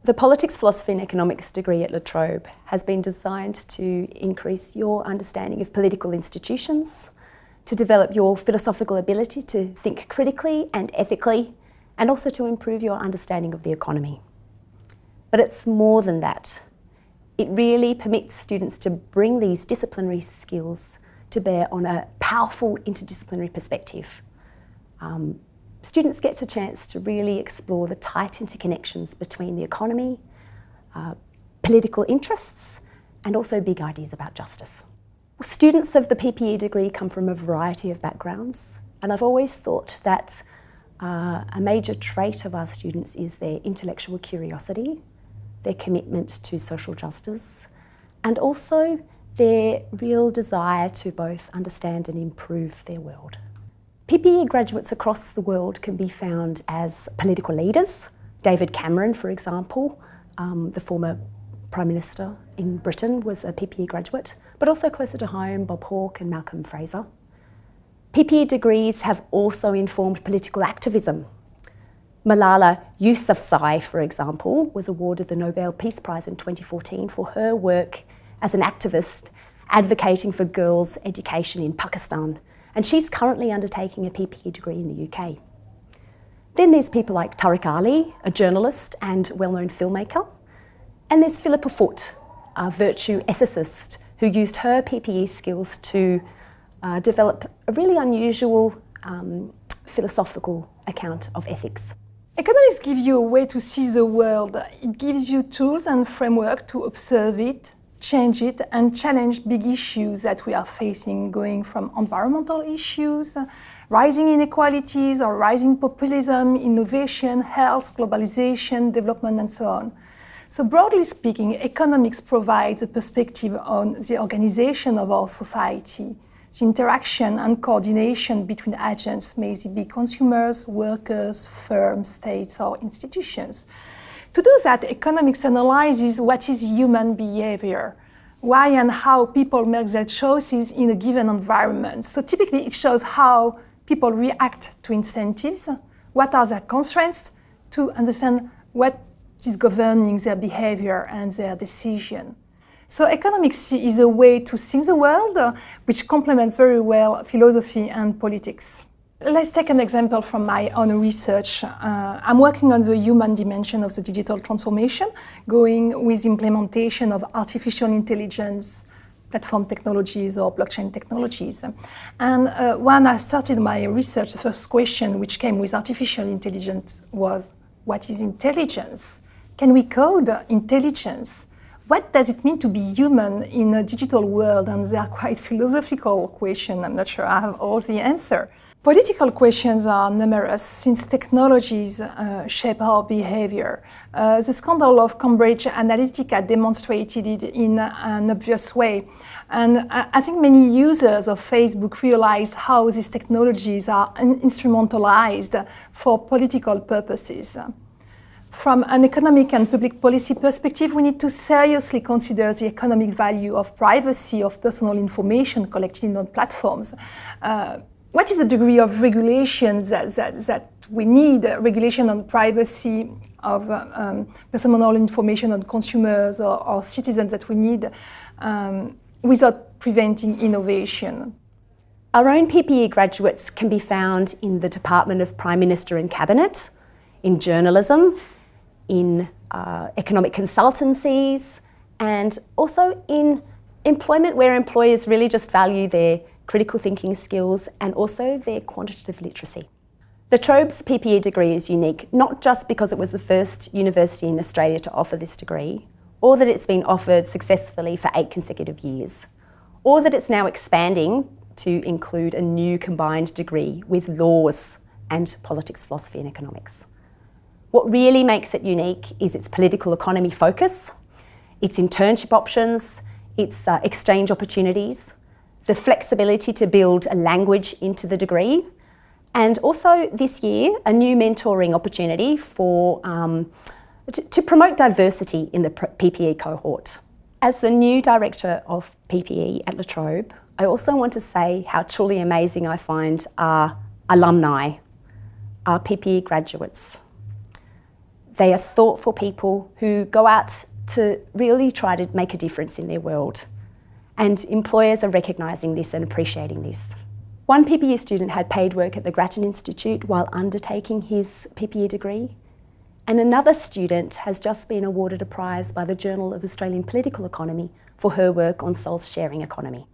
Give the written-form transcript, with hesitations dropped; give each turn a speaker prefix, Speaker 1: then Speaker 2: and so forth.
Speaker 1: The Politics, Philosophy and Economics degree at La Trobe has been designed to increase your understanding of political institutions, to develop your philosophical ability to think critically and ethically, and also to improve your understanding of the economy. But it's more than that. It really permits students to bring these disciplinary skills to bear on a powerful interdisciplinary perspective. Students get a chance to really explore the tight interconnections between the economy, political interests, and also big ideas about justice. Students of the PPE degree come from a variety of backgrounds, and I've always thought that a major trait of our students is their intellectual curiosity, their commitment to social justice, and also their real desire to both understand and improve their world. PPE graduates across the world can be found as political leaders. David Cameron, for example, the former Prime Minister in Britain, was a PPE graduate, but also closer to home, Bob Hawke and Malcolm Fraser. PPE degrees have also informed political activism. Malala Yousafzai, for example, was awarded the Nobel Peace Prize in 2014 for her work as an activist advocating for girls' education in Pakistan, and she's currently undertaking a PPE degree in the UK. Then there's people like Tariq Ali, a journalist and well-known filmmaker, and there's Philippa Foot, a virtue ethicist who used her PPE skills to develop a really unusual philosophical account of ethics.
Speaker 2: Economics gives you a way to see the world. It gives you tools and framework to observe it, change it, and challenge big issues that we are facing, going from environmental issues, rising inequalities or rising populism, innovation, health, globalization, development, and so on. So broadly speaking, economics provides a perspective on the organization of our society, the interaction and coordination between agents, may they be consumers, workers, firms, states, or institutions. To do that, economics analyzes what is human behavior, why and how people make their choices in a given environment. So typically it shows how people react to incentives, what are their constraints, to understand what is governing their behavior and their decision. So economics is a way to see the world, which complements very well philosophy and politics. Let's take an example from my own research. I'm working on the human dimension of the digital transformation, going with implementation of artificial intelligence, platform technologies or blockchain technologies. And when I started my research, the first question which came with artificial intelligence was, what is intelligence? Can we code intelligence? What does it mean to be human in a digital world? And they are quite philosophical questions. I'm not sure I have all the answer. Political questions are numerous since technologies shape our behavior. The scandal of Cambridge Analytica demonstrated it in an obvious way. And I think many users of Facebook realize how these technologies are instrumentalized for political purposes. From an economic and public policy perspective, we need to seriously consider the economic value of privacy of personal information collected on platforms. What is the degree of regulation that we need, regulation on privacy of personal information on consumers or citizens that we need without preventing innovation?
Speaker 1: Our own PPE graduates can be found in the Department of Prime Minister and Cabinet, in journalism, in economic consultancies, and also in employment where employers really just value their critical thinking skills and also their quantitative literacy. La Trobe's PPE degree is unique, not just because it was the first university in Australia to offer this degree, or that it's been offered successfully for 8 consecutive years, or that it's now expanding to include a new combined degree with laws and politics, philosophy and economics. What really makes it unique is its political economy focus, its internship options, its exchange opportunities, the flexibility to build a language into the degree, and also this year a new mentoring opportunity for to promote diversity in the PPE cohort. As the new director of PPE at La Trobe, I also want to say how truly amazing I find our alumni, our PPE graduates. They are thoughtful people who go out to really try to make a difference in their world. And employers are recognising this and appreciating this. One PPE student had paid work at the Grattan Institute while undertaking his PPE degree. And another student has just been awarded a prize by the Journal of Australian Political Economy for her work on soul sharing economy.